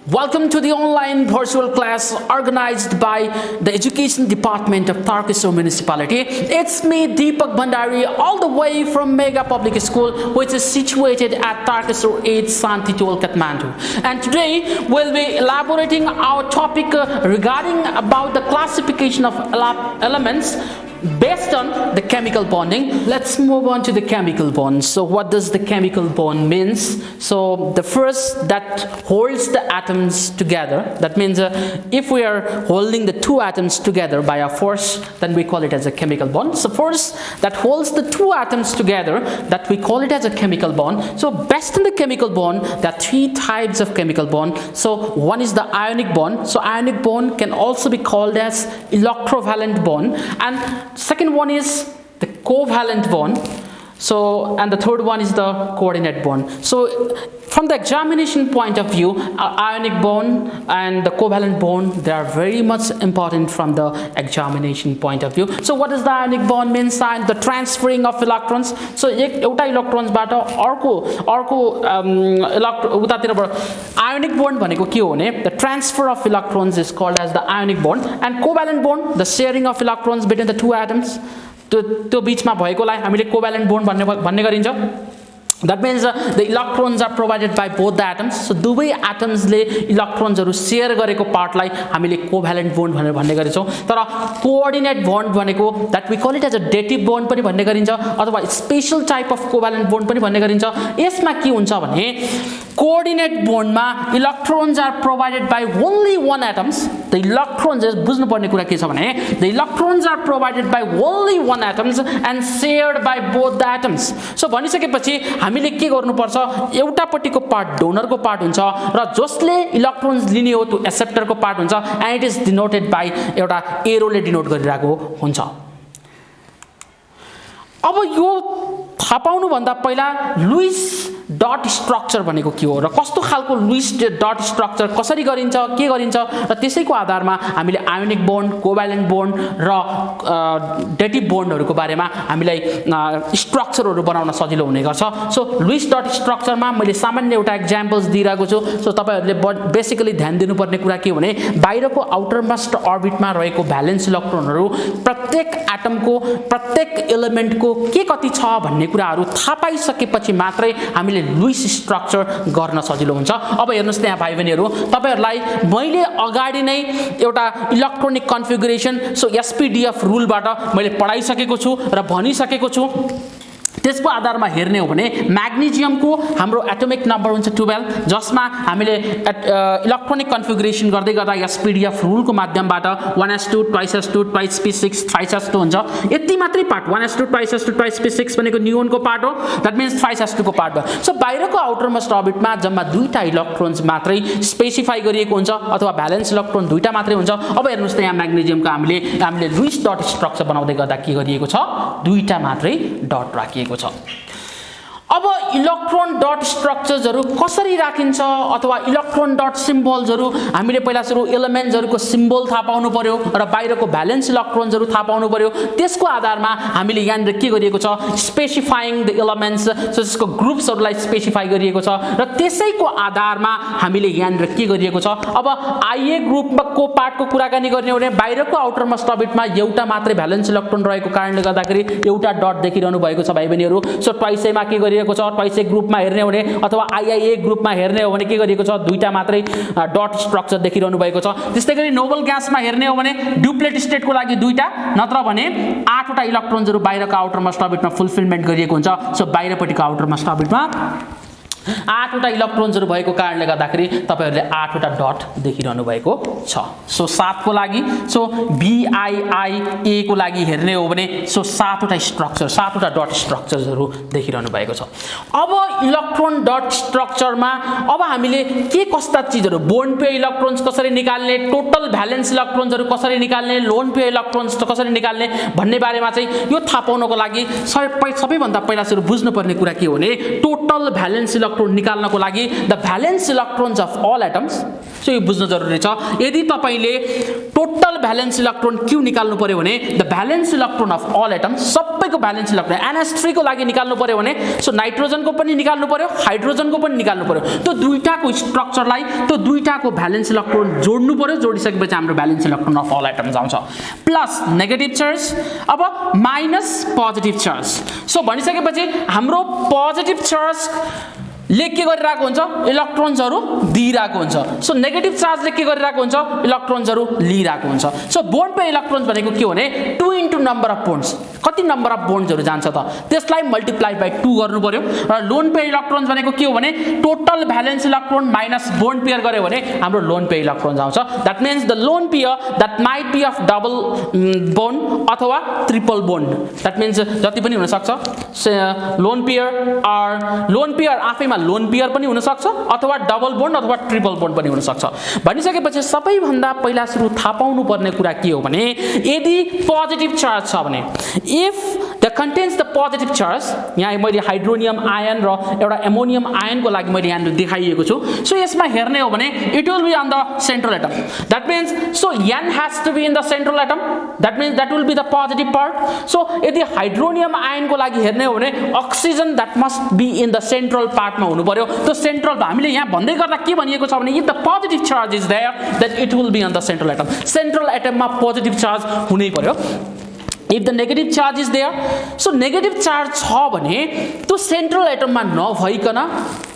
Welcome to the online virtual class organized by the Education Department of Tarkisur Municipality. It's me, Deepak Bhandary, all the way from Mega Public School, which is situated at Tarkisur 8, Santitol, Kathmandu. And today we'll be elaborating our topic regarding about the classification of elements based on the chemical bonding. Let's move on to the chemical bond. So what does the chemical bond means? So the first that holds the atoms together, that means if we are holding the two atoms together by a force, then we call it as a chemical bond. So force that holds the two atoms together, that we call it as a chemical bond. So based on the chemical bond, there are three types of chemical bond. So one is the ionic bond. So ionic bond can also be called as electrovalent bond, and second one is the covalent bond. So, and the third one is the coordinate bond. So from the examination point of view, ionic bond and the covalent bond, they are very much important from the examination point of view. So what does the ionic bond mean? The transferring of electrons. So एउटा electrons बाट अर्को उतातिरबाट ionic bond भनेको के हो भने, the transfer of electrons is called as the ionic bond, and covalent bond, the sharing of electrons between the two atoms. त्यो बीचमा भएकोलाई हामीले कोभ्यालेन्ट बोन्ड भन्ने गरिन्छ. That means the electrons are provided by both the atoms. So दुवै एटम्सले इलेक्ट्रोन्सहरु share गरेको पार्टलाई हामीले covalent bond भनेर भन्ने गरिन्छौं. तर कोअर्डिनेट बोन्ड भनेको that we call it as a dative bond पनि भन्ने गरिन्छ, अथवा special type of covalent bond पनि भन्ने गरिन्छ. यसमा के हुन्छ भने कोअर्डिनेट बोन्डमा electrons are provided by only one atoms. The electrons बुझ्नु पर्ने कुरा के छ भने the electrons are provided by only one atoms and shared by both the atoms. So भनिसकेपछि हामीले के गर्नुपर्छ, एउटापट्टिको पार्ट डोनरको पार्ट हुन्छ र जसले इलेक्ट्रोन्स लिने हो त्यो एक्सेप्टरको पार्ट हुन्छ, and it is denoted by एउटा एरोले डिनोट गरिरहेको हुन्छ. अब यो थाहा पाउनु भन्दा पहिला लुइस डट स्ट्रक्चर भनेको के हो र कस्तो खालको लुइस डट स्ट्रक्चर कसरी गरिन्छ, के गरिन्छ, र त्यसैको आधारमा हामीले आयोनिक बोन्ड, कोभ्यालेन्ट बोन्ड र डेटिभ बोन्डहरुको बारेमा हामीलाई स्ट्रक्चरहरु बनाउन सजिलो हुने गर्छ. सो लुइस डट स्ट्रक्चरमा मैले सामान्य एउटा एक्जाम्पल्स दिइराको छु. सो तपाईहरुले बेसिकली ध्यान दिनुपर्ने कुरा के हो भने बाहिरको आउटरमोस्ट अर्बिटमा रहेको भ्यालेन्स इलेक्ट्रोनहरु प्रत्येक एटमको, प्रत्येक एलिमेन्टको के कति छ भन्ने कुराहरु थाहा पाइसकेपछि मात्रै हामीले लुइस स्ट्रक्चर गर्न सजिलो हुन्छ. अब हेर्नुस् त्यहाँ भाइ बहिनीहरु, तपाईहरुलाई मैले अगाडि नै एउटा इलेक्ट्रोनिक कन्फिगरेसन सो एसपीडीएफ रुलबाट मैले पढाइसकेको छु र भनिसकेको छु. त्यसको आधारमा हेर्ने हो भने म्याग्नेशियमको हाम्रो एटोमिक नम्बर हुन्छ 12, जसमा हामीले इलेक्ट्रोनिक कन्फिगरेसन गर्दै गर्दा एसपीडीएफ रुलको माध्यमबाट 1s2 2s2 2s6 3s2 हुन्छ. यति मात्रै पार्ट 1s2 2s2 2s6 भनेको न्यूयोनको पार्ट हो. दैट मिन्स 5s2 को पार्ट भयो. सो बाहिरको आउटरमोस्ट अर्बिटमा जम्मा दुईटा इलेक्ट्रोन्स मात्रै स्पेसिफाई गरिएको हुन्छ, अथवा भ्यालेन्स इलेक्ट्रोन दुईटा मात्रै हुन्छ. अब हेर्नुस् त यहाँ म्याग्नेशियमको हामीले लुइस डट स्ट्रक्चर बनाउँदै गर्दा के गरिएको छ, दुईटा मात्रै डट राखिएको छ. अब इलेक्ट्रोन डट स्ट्रक्चर्सहरु कसरी राखिन्छ, अथवा इलेक्ट्रोन डट सिम्बल्सहरु हामीले पहिला सुरु एलिमेन्ट्सहरुको सिम्बल थाहा पाउनु पर्यो र बाहिरको भ्यालेन्स इलेक्ट्रोन्सहरु थाहा पाउनु पर्यो. त्यसको आधारमा हामीले यहाँ के गरिएको छ, स्पेसिफाइङ द एलिमेन्ट्स, जसको ग्रुप्सहरुलाई स्पेसिफाई गरिएको छ, र त्यसैको आधारमा हामीले यहाँ के गरिएको छ. अब आईए ग्रुपको पार्टको कुराकानी गर्ने हो भने बाहिरको आउटरमोस्ट अर्बिटमा एउटा मात्रै भ्यालेन्स इलेक्ट्रोन रहेको कारणले गर्दाखेरि एउटा डट देखिरहनु भएको छ भाइ बहिनीहरु. सो ट्वाइसैमा के गरिएको छ, ट्वाइसै ग्रुपमा हेर्ने हो भने अथवा आईआईए ग्रुपमा हेर्ने हो भने के गरिएको छ, दुईटा मात्रै डट स्ट्रक्चर देखिरहनु भएको छ. त्यस्तै गरी नोबल ग्यासमा हेर्ने हो भने ड्युप्लेट स्टेटको लागि दुईटा, नत्र भने 8 वटा इलेक्ट्रोन्सहरु बाहिरको आउटरमोस्ट अर्बिटमा फुलफिलमेन्ट गरिएको हुन्छ. सो बाहिरपट्टिको आउटरमोस्ट अर्बिटमा 8 वटा इलेक्ट्रोन्सहरु भएको कारणले गर्दाखेरि तपाईहरुले 8 वटा डट देखिरहनु भएको छ. सो 7 को लागि, सो बीआईआईए को लागि हेर्ने हो भने सो 7 वटा स्ट्रक्चर, 7 वटा डट स्ट्रक्चर्सहरु देखिरहनु भएको छ. अब इलेक्ट्रोन डट स्ट्रक्चरमा अब हामीले के कस्ता चीजहरु, बोन्ड पेयर इलेक्ट्रोन्स कसरी निकाल्ने, टोटल भ्यालेन्स इलेक्ट्रोन्सहरु कसरी निकाल्ने, लोन पेयर इलेक्ट्रोन्स कसरी निकाल्ने भन्ने बारेमा चाहिँ यो थाहा पाउनको लागि सबैभन्दा पहिला सुरु बुझ्नुपर्ने कुरा के हो भने टोटल भ्यालेन्स इलेक्ट्रोन निकाल्नको लागि the valence electrons of all atoms so यो बुझ्न जरुरी छ यदि तपाईले टोटल भ्यालेन्स इलेक्ट्रोन क्यू निकाल्नु पर्यो भने the valence electron of all atoms सबैको भ्यालेन्स इलेक्ट्रोन NH3 को लागि निकाल्नु पर्यो भने सो नाइट्रोजनको पनि निकाल्नु पर्यो हाइड्रोजनको पनि निकाल्नु पर्यो त्यो दुईटाको स्ट्रक्चरलाई त्यो दुईटाको भ्यालेन्स इलेक्ट्रोन जोड्नु पर्यो जोडिसकेपछि हाम्रो valence electron of all atoms आउँछ प्लस नेगेटिभ चार्ज अब माइनस पोजिटिभ चार्ज सो भनिसकेपछि हाम्रो पोजिटिभ चार्ज ले के गरिरहेको हुन्छ इलेक्ट्रोन्सहरु दिइरहेको हुन्छ सो नेगेटिभ चार्जले के गरिरहेको हुन्छ इलेक्ट्रोन्सहरु लिइरहेको हुन्छ सो बोन्ड पे इलेक्ट्रोन्स भनेको के हो भने 2 इन्टु नम्बर अफ बोन्ड्स कति नम्बर अफ बोन्ड्सहरु जान्छ त त्यसलाई मल्टिप्लाई बाइ 2 गर्नु पर्यो र लोन पे इलेक्ट्रोन्स भनेको के हो भने total valence electron minus bond pair गर्यो भने हाम्रो लोन पे इलेक्ट्रोन्स आउँछ that means the lone pair that might be of double bond अथवा ट्रिपल बोन्ड दैट मीन्स जति पनि हुन सक्छ लोन पेयर आफैमा लोन पेयर पनि हुन सक्छ अथवा डबल बोन्ड अथवा ट्रिपल बोन्ड पनि हुन सक्छ भनिसकेपछि सबैभन्दा पहिला सुरु थाहा पाउनु पर्ने कुरा के हो भने यदि पोजिटिभ चार्ज छ भने if the contents the positive charge यहाँ मैले हाइड्रोनियम आयन र एउटा एमोनियम आयनको लागि मैले यहाँ देखाइएको छु सो यसमा हेर्ने हो भने it will be on the central atom that means so n has to be in the central atom that means that will be the positive part so यदि हाइड्रोनियम आयनको लागि हेर्ने हो भने oxygen that must be in the सेन्ट्रल पार्टमा हुनु पर्यो त्यो सेन्ट्रल हामीले यहाँ भन्दै गर्दा के भनिएको छ भने if the positive charge is there that it will be on the central atom central एटममा पोजिटिभ चार्ज हुनै पर्यो if the negative charge is there so negative charge छ भने त्यो सेन्ट्रल एटममा नभइकन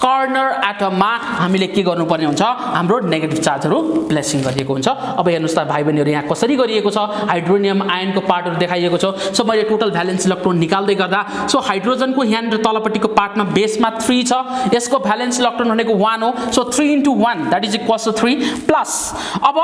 कर्नर एटममा हामीले के गर्नुपर्ने हुन्छ हाम्रो नेगेटिभ चार्जहरु प्लेसिङ गरिएको हुन्छ अब हेर्नुस् त भाइ बहिनीहरु यहाँ कसरी गरिएको छ हाइड्रोनियम आयनको पार्टहरु देखाइएको छ सो मैले टोटल भ्यालेन्स इलेक्ट्रोन निकाल्दै गर्दा सो हाइड्रोजनको यहाँ तलपट्टिको पार्टमा बेसमा 3 छ यसको भ्यालेन्स इलेक्ट्रोन भनेको 1 हो so 3 into 1 that is equals to 3 plus अब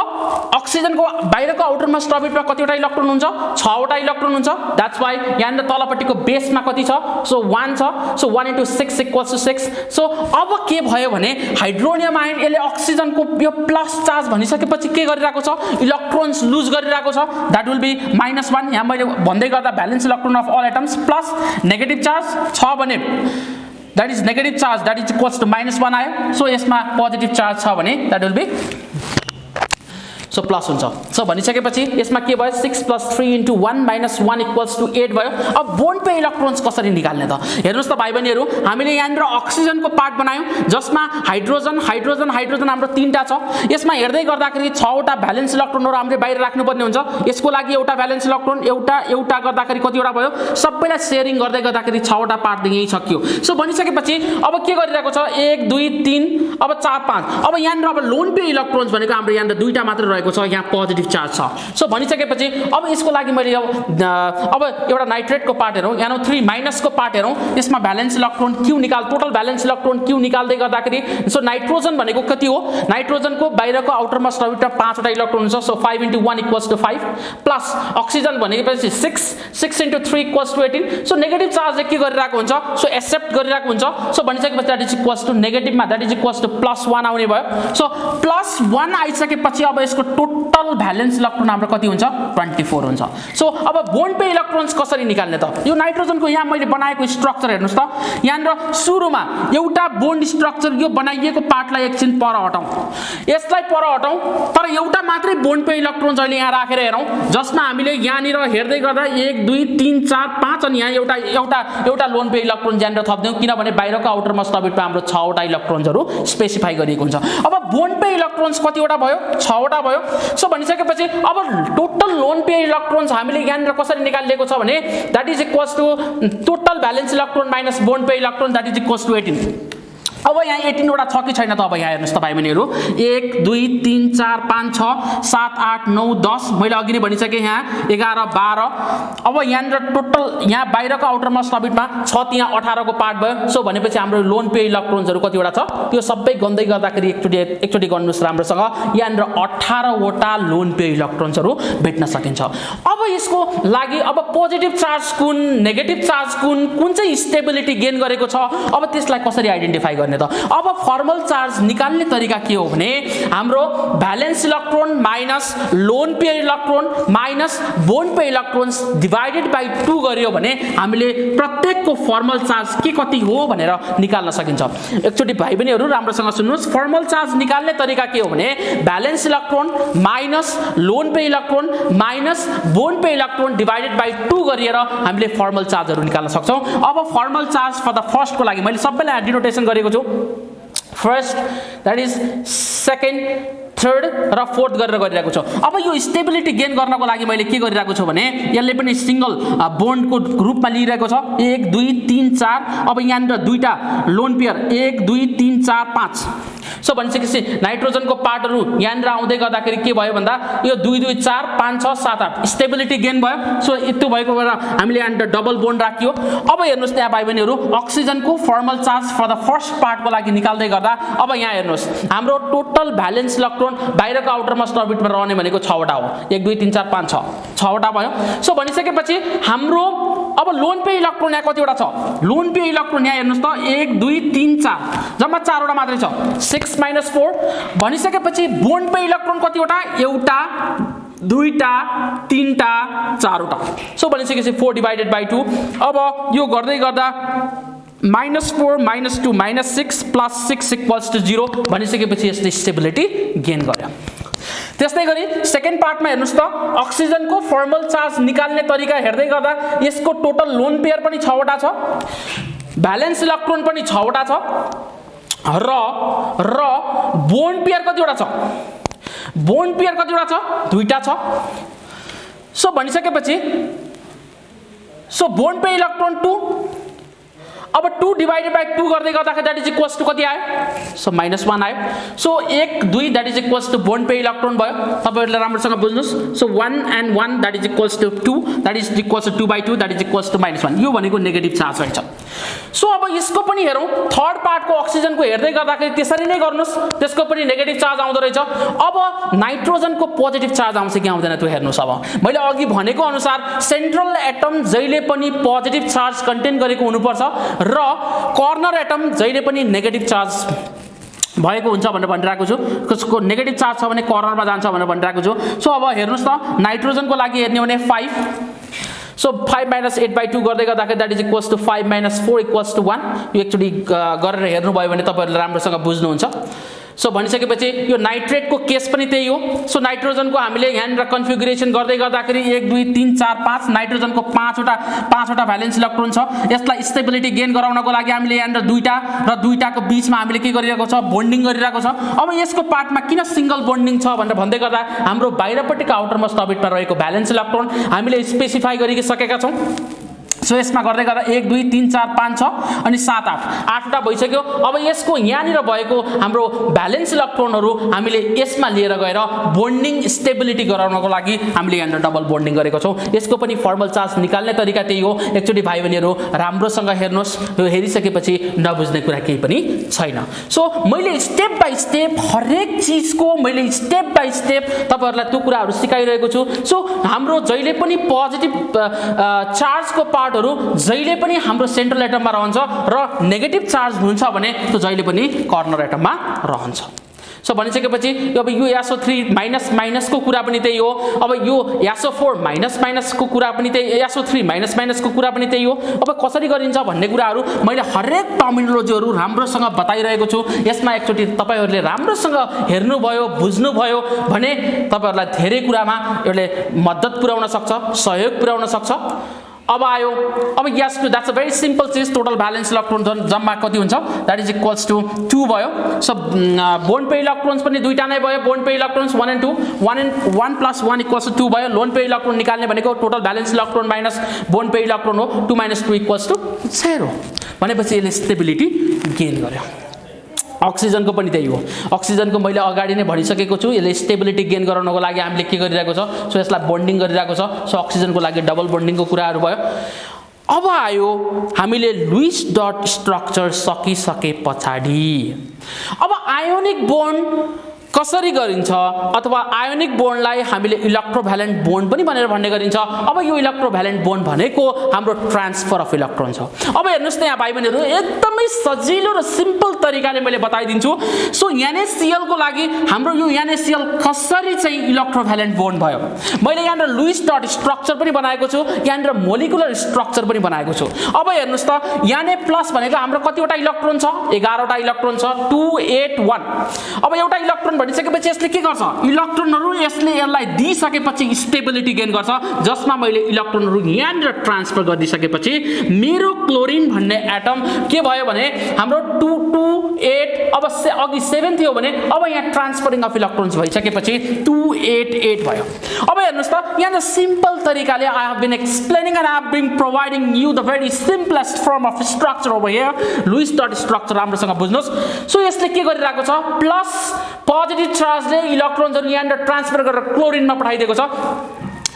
ऑक्सिजनको बाहिरको आउटरमोस्ट ऑर्बिटमा कतिवटा इलेक्ट्रोन हुन्छ 6 वटा इलेक्ट्रोन हुन्छ दैट्स व्हाई यहाँ तलपट्टिको बेसमा कति छ सो 1 छ so 1 into 6 equals to 6 so अब के भयो भने हाइड्रोनियम आयन यसले ऑक्सिजनको यो प्लस चार्ज भनिसकेपछि के गरिरहेको छ इलेक्ट्रोन्स लुज गरिरहेको छ दैट विल बी -1 यहाँ मैले भन्दै गर्दा valence electron of all atoms plus negative charge छ भने that is negative charge that is equals to -1 आयो सो यसमा पोजिटिभ चार्ज छ भने that will be so plus हुन्छ सो भनिसकेपछि यसमा के भयो 6 + 3 into 1 - 1 equals to 8 भयो अब बोन्ड पे इलेक्ट्रोन्स कसरी निकाल्ने त हेर्नुस् त भाइ बहिनीहरु हामीले यहाँ ऑक्सिजनको पार्ट बनायौं जसमा हाइड्रोजन हाइड्रोजन हाइड्रोजन हाम्रो तीनटा छ यसमा हेर्दै गर्दाखेरि 6 वटा भ्यालेन्स इलेक्ट्रोनहरु हामीले बाहिर राख्नु पर्ने हुन्छ यसको लागि एउटा भ्यालेन्स इलेक्ट्रोन एउटा गर्दाखेरि कतिवटा भयो सबैलाई शेयरिङ गर्दै गर्दाखेरि 6 वटा पार्ट यही सकियो सो भनिसकेपछि अब के गरिरहेको छ 1 2 3 अब 4 5 अब यहाँ अब लोन पे इलेक्ट्रोन्स भनेको हाम्रो यहाँ दुईटा मात्र रहेको छ यहाँ पोजिटिभ चार्ज छ सो भनिसकेपछि अब यसको लागि मैले अब एउटा नाइट्रेटको पार्ट हेरौं यहाँ 3 माइनसको पार्ट हेरौं यसमा भ्यालेन्स इलेक्ट्रोन क्यू निकाल टोटल भ्यालेन्स इलेक्ट्रोन क्यू निकाल्दै गर्दाखेरि सो नाइट्रोजन भनेको कति हो नाइट्रोजनको बाहिरको आउटरमोस्ट ऑर्बिटमा 5 वटा इलेक्ट्रोन हुन्छ so 5 into 1 equals to 5 plus oxygen भनेपछि 6 into 3 equals to 18 so negative चार्जले के गरिरहेको हुन्छ सो एक्सेप्ट गरिरहेको हुन्छ सो भनिसकेपछि दैट इज इक्वल्स टु नेगेटिभमा दैट इज इक्वल्स टु +1 आउने भयो सो +1 आइसकेपछि अब यसको टोटल भ्यालेन्स इलेक्ट्रोन हाम्रो कति हुन्छ 24 हुन्छ सो अब बोन्ड पे इलेक्ट्रोन्स कसरी निकाल्ने त यो नाइट्रोजनको यहाँ मैले बनाएको स्ट्रक्चर हेर्नुस् त यहाँ सुरुमा एउटा बोन्ड स्ट्रक्चर यो बनाइएको पार्टलाई एकछिन पर हटाउँ यसलाई पर हटाउँ तर एउटा मात्रै बोन्ड पे इलेक्ट्रोन अहिले यहाँ राखेर हेरौँ जसमा हामीले यहाँनिर हेर्दै गर्दा 1 2 3 4 5 अनि यहाँ एउटा लोन पे इलेक्ट्रोन यहाँनिर थप्दियौँ किनभने बाहिरको आउटरमोस्ट ऑर्बिटमा हाम्रो 6 वटा इलेक्ट्रोन्सहरु स्पेसिफाई गरिएको हुन्छ अब बोन्ड पे इलेक्ट्रोन्स कतिवटा भयो 6 वटा भयो सो भनिसकेपछि अब टोटल लोन पे इलेक्ट्रोन्स हामीले यहाँनिर कसरी निकालिएको छ भने that is equals to total valence electron minus bond pair electron that is equals to 18 अब यहाँ 18 वटा छ कि छैन त अब यहाँ हेर्नुस् त भाइ बहिनीहरु 1 2 3 4 5 6 7 8 9 10 मैले अघि नै भनिसके यहाँ 11 12 अब यहाँ टोटल यहाँ बाहिरको आउटरमोस्ट ऑर्बिटमा छ त्यहाँ 18 को पार्ट भयो सो भनेपछि हाम्रो लोन पे इलेक्ट्रोन्सहरु कतिवटा छ त्यो सबै गन्दै गर्दाखेरि एकचोटी गर्नुस् राम्रोसँग यहाँ 18 वटा लोन पे इलेक्ट्रोन्सहरु भेट्न सकिन्छ अब यसको लागि अब पोजिटिभ चार्ज कुन नेगेटिभ चार्ज कुन चाहिँ स्टेबिलिटी गेन गरेको छ अब त्यसलाई कसरी आइडेन्टिफाई गर्ने त अब फर्मल चार्ज निकाल्ने तरिका के हो भने हाम्रो valence electron minus lone pair electron minus bond pair electrons divided by 2 गर्यो भने हामीले प्रत्येकको फर्मल चार्ज के कति हो भनेर निकाल्न सकिन्छ। एकचोटी भाइ बहिनीहरु राम्रोसँग सुन्नुस्, फर्मल चार्ज निकाल्ने तरिका के हो भने valence electron minus lone pair electron minus bond pair electron divided by 2 गरेर हामीले फर्मल चार्जहरु निकाल्न सक्छौं। अब formal charge for the first को लागि मैले सबैलाई डिनोटेसन गरेको छु। First that is second third र फोर्थ गरेर गरिरहेको छु। अब यो स्टेबिलिटी गेन गर्नको लागि मैले के गरिरहेको छु भने यसले पनि सिंगल बोन्डको रूपमा लिइरहेको छ 1 2 3 4। अब यहाँ दुईटा लोन पेयर 1 2 3 4 5 सो भनिसकेपछि नाइट्रोजनको पार्टहरु यहाँ आउँदै गर्दाखेरि के भयो भन्दा यो 2 2 4 5 6 7 8 स्टेबिलिटी गेन भयो। सो यति भएको बेला हामीले यहाँ डबल बोन्ड राख्यो। अब हेर्नुस् त्यहाँ भाइ बहिनीहरु अक्सिजनको formal charge for the first पार्टको लागि निकाल्दै गर्दा अब यहाँ हेर्नुस् हाम्रो टोटल भ्यालेन्स इलेक्ट्रोन बाहिरको आउटर मोस्ट अर्बिटमा रहने भनेको 6 वटा हो। 1 2 3 4 5 6 वटा भयो। सो भनिसकेपछि हाम्रो अब लोन पेयर इलेक्ट्रोन यहाँ कतिवटा छ लोन पेयर इलेक्ट्रोन यहाँ हेर्नुस् त 1 2 3 4 जम्मा 4 वटा मात्रै छ 6 minus 4 भनिसकेपछि बोन्ड पेयर इलेक्ट्रोन कतिवटा एउटा दुईटा तीनटा चारवटा। सो भनिसकेपछि 4 डिवाइडेड बाइ 2। अब यो गर्दै गर्दा -4 -2 -6 + 6 = 0 भनिसकेपछि यसले स्टेबिलिटी गेन गर्यो। त्यस्तै गरी सेकेन्ड पार्टमा हेर्नुस् त अक्सिजनको फर्मल चार्ज निकाल्ने तरिका हेर्दै गर्दा यसको टोटल लोन पेयर पनि 6 वटा छ भ्यालेन्स इलेक्ट्रोन पनि 6 वटा छ र बोन्ड पेयर कतिवटा छ बोन्ड पेयर कतिवटा छ दुईटा छ। सो भनिसकेपछि सो बोन्ड पेयर इलेक्ट्रोन 2 अब 2 डिवाइडेड बाइ 2 गर्दै गर्दाखेरि दैट इज इक्वल्स टु कति आयो सो -1 आयो। So 1 2 that is equals to bond pair electron भयो। तपाईहरुले राम्रोसँग बुझ्नुस्। So 1 and 1 that is equals to 2 that is equals to 2 by 2 that is equals to -1 यो भनेको नेगेटिभ चार्ज रहेछ। सो अब यसको पनि हेरौं थर्ड पार्टको अक्सिजनको हेर्दै गर्दाखेरि त्यसरी नै गर्नुस् त्यसको पनि नेगेटिभ चार्ज आउँदो रहेछ। अब नाइट्रोजनको पोजिटिभ चार्ज आउँछ कि आउँदैन त्यो हेर्नुस्। अब मैले अघि भनेको अनुसार सेन्ट्रल एटम जहिले पनि पोजिटिभ चार्ज कन्टेन गरेको हुनुपर्छ र कर्नर एटम जहिले पनि नेगेटिभ चार्ज भएको हुन्छ भनेर भनिरहेको छु। कसको नेगेटिभ चार्ज छ भने कर्नरमा जान्छ भनेर भनिरहेको छु। सो अब हेर्नुस् त नाइट्रोजनको लागि हेर्ने हो भने 5 सो 5 - 8 बाइ 2 गर्दै गर्दाखेरि दैट इज इक्वल्स टु 5 - 4 = 1 यो एकचोटी गरेर हेर्नु भयो भने तपाईहरुले राम्रोसँग बुझ्नुहुन्छ। सो भनिसकेपछि यो नाइट्रेटको केस पनि त्यही हो। सो नाइट्रोजनको हामीले यहाँ कन्फिगरेसन गर्दै गर्दाखेरि 1 2 3 4 5 नाइट्रोजनको 5 वटा भ्यालेन्स इलेक्ट्रोन छ। यसलाई स्टेबिलिटी गेन गराउनको लागि हामीले यहाँ दुईटा र दुईटाको बीचमा हामीले के गरिरहेको छ बोन्डिङ गरिरहेको छ। अब यसको पार्टमा किन सिंगल बोन्डिङ छ भनेर भन्दै गर्दा हाम्रो बाहिरपट्टिको आउटर मोस्ट अर्बिटमा रहेको भ्यालेन्स इलेक्ट्रोन हामीले स्पेसिफाई गरिसकेका छौं। सो यसमा गर्दै गर्दा 1 2 3 4 5 6 अनि 7 8 वटा भइसक्यो। अब यसको यहाँनिर भएको हाम्रो भ्यालेन्स इलेक्ट्रोनहरु हामीले यसमा लिएर गएर बोन्डिङ स्टेबिलिटी गराउनको लागि हामीले यहाँ डबल बोन्डिङ गरेको छौं। यसको पनि फर्मल चार्ज निकाल्ने तरिका त्यही हो। एकचोटी भाइ बहिनीहरु राम्रोसँग हेर्नुस्। यो हेरिसकेपछि नबुझ्ने कुरा केही पनि छैन। सो मैले स्टेप बाइ स्टेप हरेक चीजको मैले स्टेप बाइ स्टेप तपाईहरुलाई त्यो कुराहरु सिकाइरहेको छु। सो हाम्रो जहिले पनि पोजिटिभ चार्जको पार्ट जहिले पनि हाम्रो सेन्ट्रल एटममा रहन्छ र नेगेटिभ चार्ज हुन्छ भने त्यो जहिले पनि कर्नर एटममा रहन्छ। सो भनिसकेपछि अब यो SO3 माइनस को कुरा पनि त्यही हो। अब यो SO4 माइनस को कुरा पनि त्यही SO3 माइनस को कुरा पनि त्यही हो। अब कसरी गरिन्छ भन्ने कुराहरु मैले हरेक टर्मिनोलोजीहरु राम्रोसँग बताइरहेको छु। यसमा एकचोटी तपाईहरुले राम्रोसँग हेर्नुभयो बुझ्नुभयो भने तपाईहरुलाई धेरै कुरामा यसले मद्दत पुर्याउन सक्छ सहयोग पुर्याउन सक्छ। अब आयो अब यस two that's a very simple चीज टोटल भ्यालेन्स इलेक्ट्रोन जम्मा कति हुन्छ दैट इज इक्वल्स टु 2 भयो। सो बोन्ड पेयर इलेक्ट्रोन्स पनि दुईटा नै भयो। बोन्ड पेयर इलेक्ट्रोन्स 1 and 2 1 + 1 = 2 भयो। लोन पेयर इलेक्ट्रोन निकाल्ने भनेको total valence electron minus bond pair electron हो 2 - 2 = 0 भनेपछि यसले स्टेबिलिटी गेन गर्यो। अक्सिजनको पनि त्यही हो। अक्सिजनको मैले अगाडि नै भनिसकेको छु यसले स्टेबिलिटी गेन गराउनको लागि हामीले के गरिरहेको छ सो यसलाई बोन्डिङ गरिरहेको छ। सो अक्सिजनको लागि डबल बोन्डिङको कुराहरु भयो। अब आयो हामीले लुइस डट स्ट्रक्चर सकिसके पछाडी अब आयोनिक बोन्ड कसरी गरिन्छ अथवा आयोनिक बोन्डलाई हामीले इलेक्ट्रोभ्यालेन्ट बोन्ड पनि भनेर भन्ने गरिन्छ। अब यो इलेक्ट्रोभ्यालेन्ट बोन्ड भनेको हाम्रो ट्रान्सफर अफ इलेक्ट्रोन छ। अब हेर्नुस् त यहाँ भाइ बहिनीहरु एकदमै सजिलो र सिम्पल तरिकाले मैले बताइदिन्छु। सो NaCl को लागि हाम्रो यो NaCl कसरी चाहिँ इलेक्ट्रोभ्यालेन्ट बोन्ड भयो, मैले यहाँ लुइस डट स्ट्रक्चर पनि बनाएको छु, यहाँ मोलिकुलर स्ट्रक्चर पनि बनाएको छु। अब हेर्नुस् त Na प्लस भनेको हाम्रो कतिवटा इलेक्ट्रोन छ, 11 वटा इलेक्ट्रोन छ, 2 8 1। अब एउटा इलेक्ट्रोन भनिसकेपछि यसले के गर्छ, इलेक्ट्रोनहरु यसले यसलाई दिइसकेपछि स्टेबिलिटी गेन गर्छ, जसमा मैले इलेक्ट्रोनहरु यहाँ ट्रान्सफर गरिदिसकेपछि मेरो क्लोरिन भन्ने एटम के भयो भने हाम्रो 2 2 8 अब अघि 7 थियो भने अब यहाँ ट्रान्सफरिङ अफ इलेक्ट्रोन्स भइसकेपछि 2 8 8 भयो। अब हेर्नुस् त यहाँ सिम्पल तरिकाले I have been explaining and I have been providing you the very simplest form of structure over here, Lewis dot structure राम्रोसँग बुझ्नुस्। सो यसले के गरिरहेको छ, प्लस पोजिटिभ चार्जले इलेक्ट्रोन्सहरु यहाँ ट्रान्सफर गरेर क्लोरिनमा पठाइदिएको छ,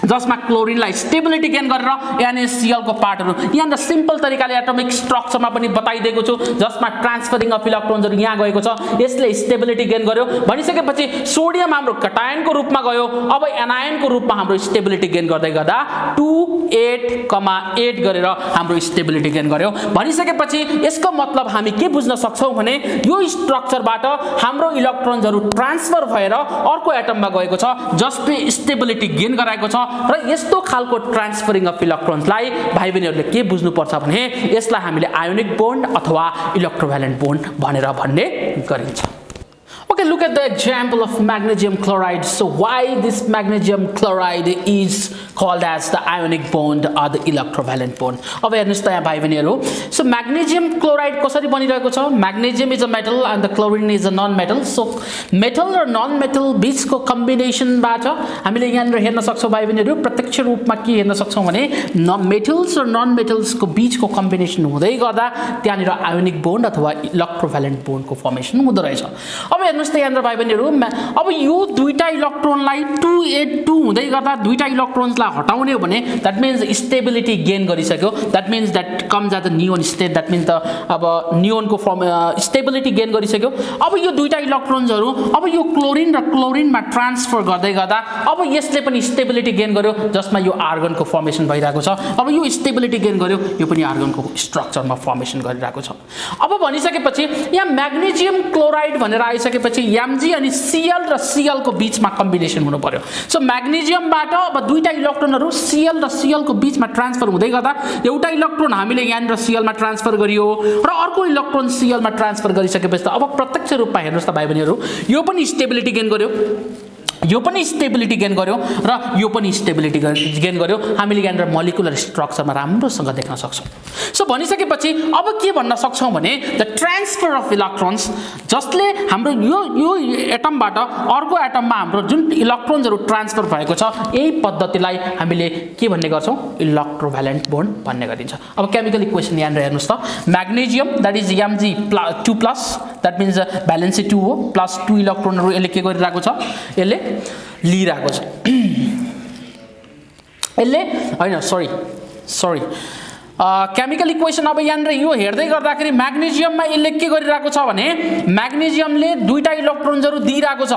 जसमा क्लोरिनलाई स्टेबिलिटी गेन गरेर NaCl को पार्टहरु यहाँ सिम्पल तरिकाले एटोमिक स्ट्रक्चरमा पनि बताइदिएको छु, जसमा ट्रान्सफरिङ अफ इलेक्ट्रोन्सहरु यहाँ गएको छ, यसले स्टेबिलिटी गेन गर्यो भनिसकेपछि सोडियम हाम्रो कटायनको रूपमा गयो, अब एनायनको रूपमा हाम्रो स्टेबिलिटी गेन गर्दै गर्दा 2 8 8 गरेर हाम्रो स्टेबिलिटी गेन गर्यो भनिसकेपछि यसको मतलब हामी के बुझ्न सक्छौं भने यो स्ट्रक्चरबाट हाम्रो इलेक्ट्रोन्सहरु ट्रान्सफर भएर अर्को एटममा गएको छ, जसले स्टेबिलिटी गेन गराएको छ। र यस्तो खालको ट्रान्सफरिङ अफ इलेक्ट्रोन्सलाई भाइ बहिनीहरुले के बुझ्नु पर्छ भने यसलाई हामीले आयोनिक बोन्ड अथवा इलेक्ट्रोभ्यालेन्ट बोन्ड भनेर भन्ने गरिन्छ। Okay, look at the example of magnesium chloride. So why this magnesium chloride is called as the ionic bond or the electrovalent bond? अब हेर्नुस् त यहाँ भाइ बहिनीहरु, so magnesium chloride कसरी बनिरहेको छ, magnesium is a metal and the chlorine is a non-metal. So metal र non-metal बीचको कम्बिनेसनबाट हामीले यहाँ हेर्न सक्छौं भाइ बहिनीहरु, प्रत्यक्ष रूपमा के हेर्न सक्छौं भने मेटल्स र non-metals को बीचको कम्बिनेसन हुँदै गर्दा त्यहाँनिर आयोनिक बोन्ड अथवा इलेक्ट्रोभ्यालेन्ट बोन्डको फर्मेसन हुँदो रहेछ। अब हेर्नुस् त यहाँ भाइ बहिनीहरु, अब यो दुईटा इलेक्ट्रोनलाई 2 8 2 हुँदै गर्दा दुईटा इलेक्ट्रोन्सलाई हटाउने हो भने दैट मीन्स स्टेबिलिटी गेन गरिसक्यो, that means that comes at the neon state, that means the अब नियोनको फर्म स्टेबिलिटी गेन गरिसक्यो। अब यो दुईटा इलेक्ट्रोन्सहरु अब यो क्लोरिन र क्लोरिनमा ट्रान्सफर गर्दै गर्दा अब यसले पनि स्टेबिलिटी गेन गर्यो, जसमा यो आर्गनको फर्मेसन भइरहेको छ। अब यो स्टेबिलिटी गेन गर्यो, यो पनि आर्गनको स्ट्रक्चरमा फर्मेसन गरिरहेको छ। अब भनिसकेपछि यहाँ म्याग्नेशियम क्लोराइड भनेर आइसकेपछि Mg अनि Cl र Cl को बीचमा कम्बिनेसन हुनु पर्यो। सो म्याग्नेशियमबाट अब दुईटा इलेक्ट्रोनहरु Cl र Cl को बीचमा ट्रान्सफर हुँदै गर्दा एउटा इलेक्ट्रोन हामीले यहाँ र Cl मा ट्रान्सफर गरियो र अर्को इलेक्ट्रोन Cl मा ट्रान्सफर गरिसकेपछि त अब प्रत्यक्ष रूपमा हेर्नुस् त भाइ बहिनीहरु, यो पनि स्टेबिलिटी गेन गर्यो, यो पनि स्टेबिलिटी गेन गर्यो र यो पनि स्टेबिलिटी गेन गर्यो, हामीले यहाँ मोलिकुलर स्ट्रक्चरमा राम्रोसँग देख्न सक्छौं। सो भनिसकेपछि अब के भन्न सक्छौं भने द ट्रान्सफर अफ इलेक्ट्रोन्स, जसले हाम्रो यो एटमबाट अर्को एटममा हाम्रो जुन इलेक्ट्रोन्सहरु ट्रान्सफर भएको छ, यही पद्धतिलाई हामीले के भन्ने गर्छौं, इलेक्ट्रोभ्यालेन्ट बोन्ड भन्ने गरिन्छ। अब केमिकल इक्वेसन यहाँ हेर्नुस् त, magnesium that is Mg2+, that means valency 2 हो, प्लस 2 इलेक्ट्रोनहरु यसले के गरिरहेको छ, यसले लिइरहेको छ, यसले हैन सरी केमिकल इक्वेसन। अब यहाँ यो हेर्दै गर्दाखेरि म्याग्नेशियममा यसले के गरिरहेको छ भने म्याग्नेशियमले दुईटा इलेक्ट्रोन्सहरु दिइरहेको छ,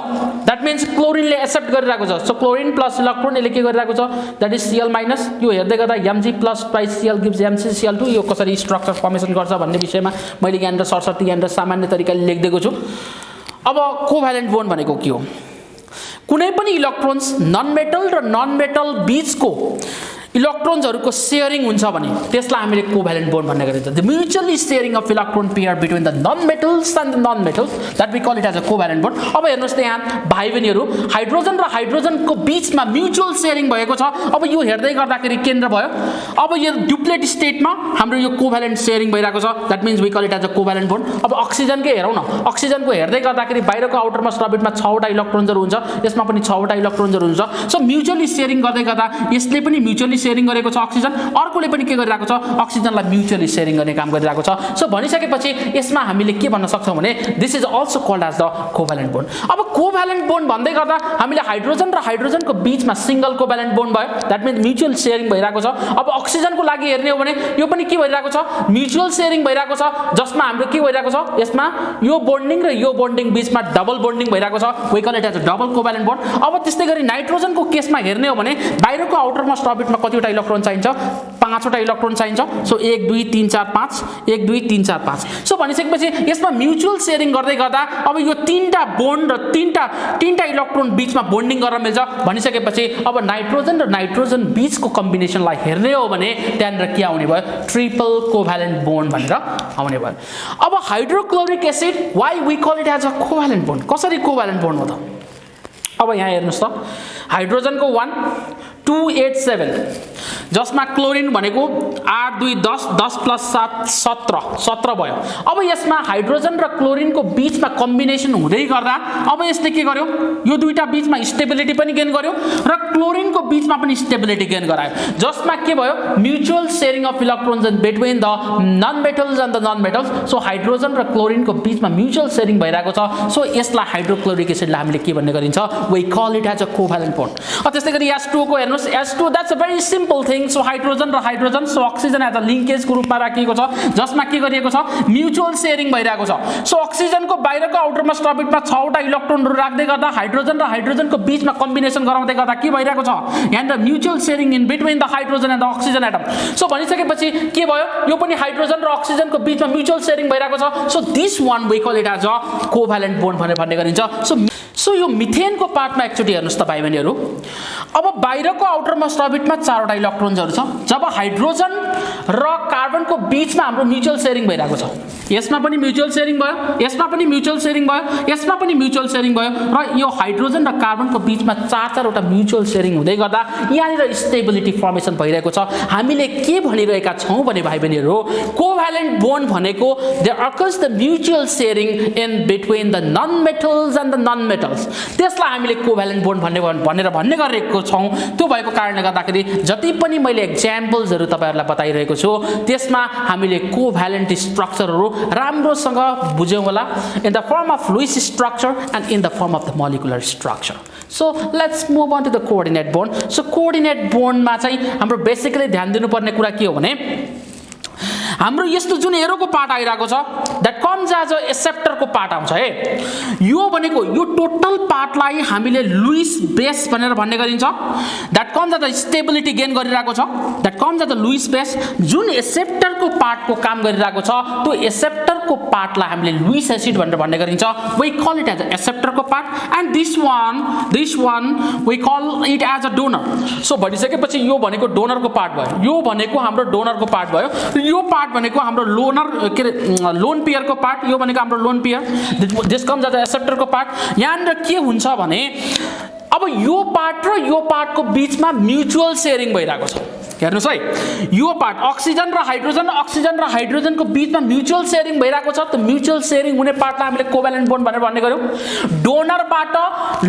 दैट मीन्स क्लोरिनले एक्सेप्ट गरिरहेको छ। सो क्लोरिन प्लस इलेक्ट्रोन यसले के गरिरहेको छ, दैट इज Cl माइनस, यो हेर्दै गर्दा Mg+/Cl गिव्स MgCl2, यो कसरी स्ट्रक्चर फर्मेसन गर्छ भन्ने विषयमा मैले यहाँ सरसर्ती यहाँ सामान्य तरिकाले लेखिदिएको छु। अब कोभ्यालेन्ट बोन्ड भनेको के हो, कुनै पनि इलेक्ट्रोन्स नन-मेटल र नन-मेटल बीचको इलेक्ट्रोन्सहरुको शेयरिङ हुन्छ भने त्यसलाई हामीले कोभ्यालेन्ट बोन्ड भन्ने गरिन्छ। The mutually sharing of electron pair between the non metals and the non metals, that we call it as a covalent bond. अब हेर्नुस् त यहाँ भाइ बहिनीहरु, हाइड्रोजन र हाइड्रोजनको बीचमा म्युचुअल शेयरिङ भएको छ। अब यो हेर्दै गर्दाखेरि केन्द्र भयो, अब यो डुप्लेट स्टेटमा हाम्रो यो कोभ्यालेन्ट शेयरिङ भइरहेको छ, that means we call it as a covalent bond. अब अक्सिजनकै हेरौँ न, अक्सिजनको हेर्दै गर्दाखेरि बाहिरको आउटरमोस्ट अर्बिटमा 6 वटा इलेक्ट्रोन्सहरु हुन्छ, यसमा पनि 6 वटा इलेक्ट्रोन्सहरु हुन्छ। सो म्युचुअली शेयरिङ गर्दै गर्दा यसले पनि म्युचुअली सेयरिङ गरेको छ अक्सिजन, अर्कोले पनि के गरिरहेको छ अक्सिजनलाई म्युचुअली सेयरिङ गर्ने काम गरिरहेको छ। सो भनिसकेपछि यसमा हामीले के भन्न सक्छौं भने this is also called as the covalent bond. अब कोभ्यालेन्ट बोन्ड भन्दै गर्दा हामीले हाइड्रोजन र हाइड्रोजनको बीचमा सिंगल कोभ्यालेन्ट बोन्ड भयो, दैट मिन्स म्युचुअल सेयरिङ भइरहेको छ। अब अक्सिजनको लागि हेर्ने हो भने यो पनि के भइरहेको छ म्युचुअल सेयरिङ भइरहेको छ, जसमा हाम्रो के भइरहेको छ यसमा यो बोन्डिङ र यो बोन्डिङ बीचमा डबल बोन्डिङ भइरहेको छ, we call it as a double covalent bond. अब त्यस्तै गरी नाइट्रोजनको केसमा हेर्ने हो भने बाहिरको आउटरमोस्ट अर्बिटमा कतिवटा इलेक्ट्रोन चाहिन्छ 5 वटा इलेक्ट्रोन चाहिन्छ। सो 1 2 3 4 5 1 2 3 4 5। सो भनिसकेपछि यसमा म्युचुअल सेयरिङ गर्दै गर्दा अब यो तीनटा बोन्ड र तीनटा इलेक्ट्रोन बीचमा बोन्डिङ गर्न मिल्छ भनिसकेपछि अब नाइट्रोजन र नाइट्रोजन बीचको कम्बिनेसनलाई हेर्ने हो भने त्यहाँनिर के आउने भयो ट्रिपल कोभ्यालेन्ट बोन्ड भनेर आउने भयो। अब hydrochloric acid why we call it as a covalent bond, कसरी कोभ्यालेन्ट बोन्ड हो त? अब यहाँ हेर्नुस् त हाइड्रोजनको 1 2 8 7 जसमा क्लोरिन भनेको 8 2 10 10 प्लस 7 17 भयो। अब यसमा हाइड्रोजन र क्लोरिनको बीचमा कम्बिनेसन हुँदै गर्दा अब यसले के गर्यो यो दुईटा बीचमा स्टेबिलिटी पनि गेन गर्यो र क्लोरिनको बीचमा पनि स्टेबिलिटी गेन गरायो, जसमा के भयो mutual sharing of electrons in between the non metals and the non metals. So hydrogen र क्लोरिनको बीचमा म्युचुअल सेयरिङ भइरहेको छ। सो यसलाई हाइड्रोक्लोरिक एसिडलाई हामीले के भन्ने गरिन्छ we call it as a covalent bond. त्यस्तै गरी H2 को हेर्नुस् H2 that's a very simple thing. So hydrogen र hydrogen so oxygen as a लिंकेजको रूपमा राखिएको छ, जसमा के गरिएको छ म्युचुअल सेयरिङ भइरहेको छ। सो अक्सिजनको बाहिरको आउटरमोस्ट अर्बिटमा 6 वटा इलेक्ट्रोनहरु राख्दै गर्दा हाइड्रोजन र हाइड्रोजनको बीचमा कम्बिनेसन गराउँदै गर्दा के भइरहेको छ यहाँनिर mutual sharing in between the hydrogen and the oxygen atom. So भनिसकेपछि के भयो यो पनि हाइड्रोजन र अक्सिजनको बीचमा म्युचुअल सेयरिङ भइरहेको छ। So this one we call it as a covalent bond भनेर भन्ने गरिन्छ। सो यो मिथेनको पार्टमा एकचोटी हेर्नुस् त भाइ बहिनीहरु, अब बाहिरको आउटरमोस्ट अर्बिटमा 4 वटा इलेक्ट्रोन्सहरु छ, जब हाइड्रोजन र कार्बनको बीचमा हाम्रो म्युचुअल सेयरिङ भइरहेको छ, यसमा पनि म्युचुअल सेयरिङ भयो, यसमा पनि म्युचुअल सेयरिङ भयो, यसमा पनि म्युचुअल सेयरिङ भयो र यो हाइड्रोजन र कार्बनको बीचमा 4 वटा म्युचुअल सेयरिङ हुँदै गर्दा यहाँनिर स्टेबिलिटी फर्मेसन भइरहेको छ। हामीले के भनिरहेका छौं भने भाइ बहिनीहरु कोभ्यालेन्ट बोन्ड भनेको there occurs the mutual sharing in between the non metals and the non metals, त्यसलाई हामीले कोभ्यालेन्ट बोन्ड भनेर भन्ने गरेको छौं। त्यो भएको कारणले गर्दाखेरि जति पनि मैले एक्जाम्पल्सहरु तपाईहरुलाई बताइरहेको छु त्यसमा हामीले कोभ्यालेन्ट स्ट्रक्चरहरु राम्रोसँग बुझ्यौं होला in the form of Lewis structure and in the form of the molecular structure. So let's move on to the coordinate bond. So coordinate बोन्डमा चाहिँ हाम्रो बेसिकली ध्यान दिनुपर्ने कुरा के हो भने हाम्रो यस्तो जुन एरोको पार्ट आइराको छ दैट कम्स एज अ एक्सेप्टरको पार्ट आउँछ है, यो भनेको यो टोटल पार्टलाई हामीले लुइस बेस भनेर भन्ने गरिन्छ। That comes as a stability gain गरिराको छ, that comes as a Lewis base. जुन एक्सेप्टरको पार्टको काम गरिराको छ त्यो एक्सेप्टरको पार्टलाई हामीले लुइस एसिड भनेर भन्ने गरिन्छ। We call it as a एक्सेप्टरको part and this one we call it as a donor. So भनिसकेपछि यो भनेको डोनरको पार्ट भयो, यो भनेको हाम्रो डोनरको पार्ट भयो, यो पार्ट भनेको हाम्रो लोन पेयरको पार्ट, यो भनेको हाम्रो lone pair, this comes as a एक्सेप्टरको पार्ट। यहाँनिर के हुन्छ भने अब यो पार्ट र यो पार्टको बीचमा म्युचुअल सेयरिङ भइरहेको छ। हेर्नुस् है यो पार्ट अक्सिजन र हाइड्रोजनको बीचमा म्युचुअल सेयरिङ भइरहेको छ। त्यो म्युचुअल सेयरिङ हुने पार्टलाई हामीले कोभ्यालेन्ट बोन्ड भनेर भन्ने गर्यौं। डोनरबाट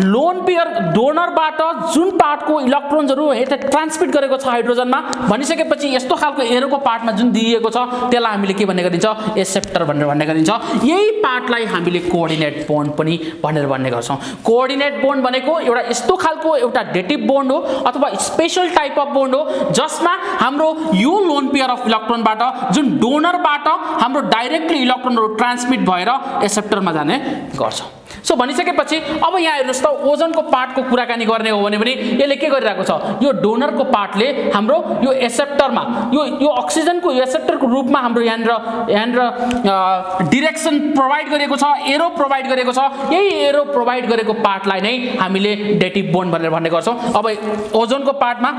लोन पेयर, डोनरबाट जुन पार्टको इलेक्ट्रोन्सहरु यता ट्रान्समिट गरेको छ हाइड्रोजनमा भनिसकेपछि यस्तो खालको एरोको पार्टमा जुन दिइएको छ त्यसलाई हामीले के भन्ने गरिन्छ एक्सेप्टर भनेर भन्ने गरिन्छ। यही पार्टलाई हामीले कोअर्डिनेट बोन्ड पनि भनेर भन्ने गर्छौं। कोअर्डिनेट बोन्ड भनेको एउटा यस्तो खालको एउटा डेटिभ बोन्ड हो अथवा स्पेशल टाइप अफ बोन्ड हो जसमा हाम्रो यो लोन पेयर अफ इलेक्ट्रोनबाट जुन डोनरबाट हाम्रो डाइरेक्टली इलेक्ट्रोनहरु ट्रान्समिट भएर एक्सेप्टरमा जाने गर्छ। सो भनिसकेपछि अब यहाँ हेर्नुस् त ओजनको पार्टको कुराकानी गर्ने हो भने पनि यसले के गरिरहेको छ यो डोनरको पार्टले हाम्रो यो एक्सेप्टरमा यो अक्सिजनको एक्सेप्टरको रूपमा हाम्रो यहाँनिर डाइरेक्सन प्रोवाइड गरेको छ, एरो प्रोवाइड गरेको छ। यही एरो प्रोवाइड गरेको पार्टलाई नै हामीले डेटिभ बोन्ड भनेर भन्ने गर्छौं। अब ओजनको पार्टमा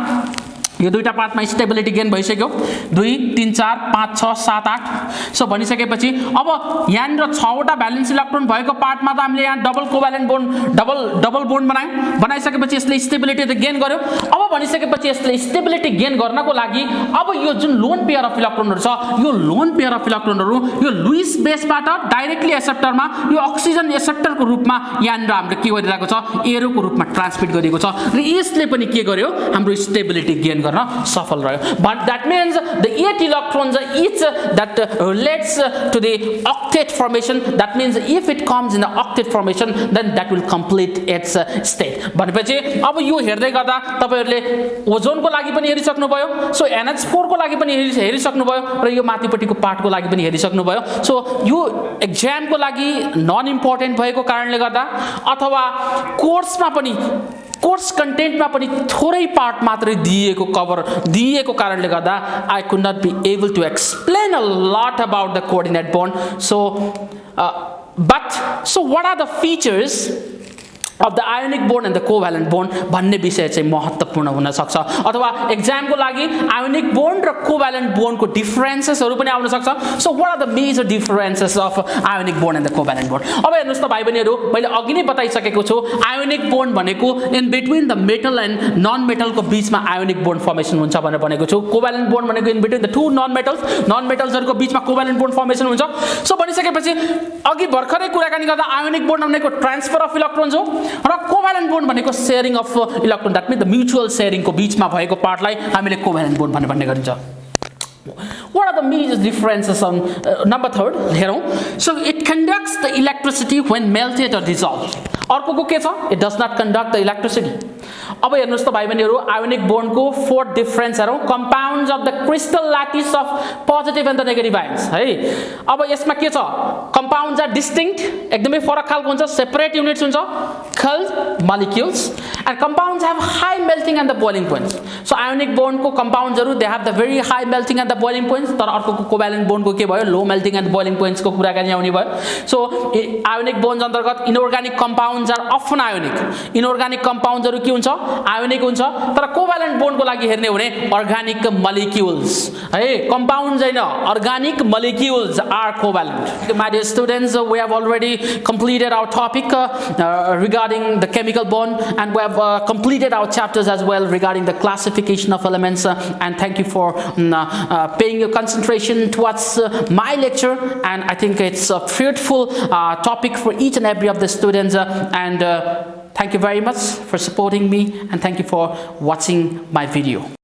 यो दुईटा पार्टमा स्टेबिलिटी गेन भइसक्यो 2 3 4 5 6 7 8। सो भनिसकेपछि अब यहाँनिर 6 वटा भ्यालेन्स इलेक्ट्रोन भएको पार्टमा त हामीले यहाँ double covalent bond double bond बनाइसकेपछि यसले स्टेबिलिटी त गेन गर्यो। अब भनिसकेपछि यसले स्टेबिलिटी गेन गर्नको लागि अब यो जुन लोन पेयर अफ इलेक्ट्रोनहरु छ यो लोन पेयर अफ इलेक्ट्रोनहरु यो लुइस बेसबाट डाइरेक्टली एक्सेप्टरमा यो अक्सिजन एक्सेप्टरको रूपमा यहाँनिर हाम्रो के गरिरहेको छ एरोको रूपमा ट्रान्समिट गरिएको छ र यसले पनि के गर्यो हाम्रो स्टेबिलिटी गेन गर्न सफल रह्यो but that means the 8 electrons each that relates to the octet formation that means if it comes in the octet formation then that will complete its state भनेपछि अब यो हेर्दै गर्दा तपाईहरुले ओजोनको लागि पनि हेरिसक्नु भयो सो NH4 को लागि पनि हेरिसक्नु भयो र यो माथिपट्टिको पार्टको लागि पनि हेरिसक्नु भयो सो यो एक्जामको लागि नन इम्पोर्टेन्ट भएको कारणले गर्दा अथवा कोर्समा पनि कोर्स कन्टेन्टमा पनि थोरै पार्ट मात्रै दिएको कभर दिएको कारणले गर्दा I could not be able to explain a lot about the coordinate bond so what are the features of the ionic bond and the covalent bond भन्ने विषय चाहिँ महत्त्वपूर्ण हुन सक्छ अथवा एक्जामको लागि ionic bond र covalent bond को डिफरेन्सेसहरु पनि आउन सक्छ so what are the major differences of ionic bond and the covalent bond अब हेर्नुस् त भाइ बहिनीहरु मैले अघि नै बताइसकेको छु ionic bond भनेको in between the metal and non metal को बीचमा ionic bond formation हुन्छ भनेर भनेको छु covalent bond भनेको in between the two non metals हरुको बीचमा covalent bond formation हुन्छ सो भनिसकेपछि अघि भर्खरै कुराकानी गर्दा ionic bond भनेको ट्रान्सफर अफ इलेक्ट्रोन्स हो र कोभ्यालेन्ट बोन्ड भनेको sharing of electron that means the mutual sharing को बीचमा भएको पार्टलाई हामीले कोभ्यालेन्ट बोन्ड भन्ने गरिन्छ What are the major differences on number 3 हेरौं so it conducts the electricity when melted or dissolved अर्को को के छ it does not conduct the electricity अब हेर्नुस् त भाइ बहिनीहरु आयोनिक बोन्ड को फोर्थ डिफरेन्स हेरौं compounds of the crystal lattice of positive and the negative ions है अब यसमा के छ कंपाउंड्स आर डिस्टिंक्ट एकदमै फरक खालको हुन्छ सेपरेट युनिट्स हुन्छ called molecules and compounds have high melting and the boiling points so ionic bond को कंपाउंड्सहरु they have the very high melting and the boiling points तर अर्को को कोभ्यालेन्ट बोन्ड को के भयो low melting and boiling points को कुराकानी आउने भयो सो आयोनिक बोन्ड्स अन्तर्गत inorganic compounds are often ionic inorganic कंपाउंड्सहरु के हुन्छ आयोनिक हुन्छ तर कोभ्यालेन्ट बोन्ड को लागि हेर्ने हो भने अर्गानिक मोलिक्युल्स है कंपाउंड्स हैन organic molecules are covalent my dear students we have already completed our topic regarding the chemical bond and we have completed our chapters as well regarding the classification of elements and thank you for paying your concentration towards my lecture and I think it's a fruitful topic for each and every of the students and thank you very much for supporting me and thank you for watching my video.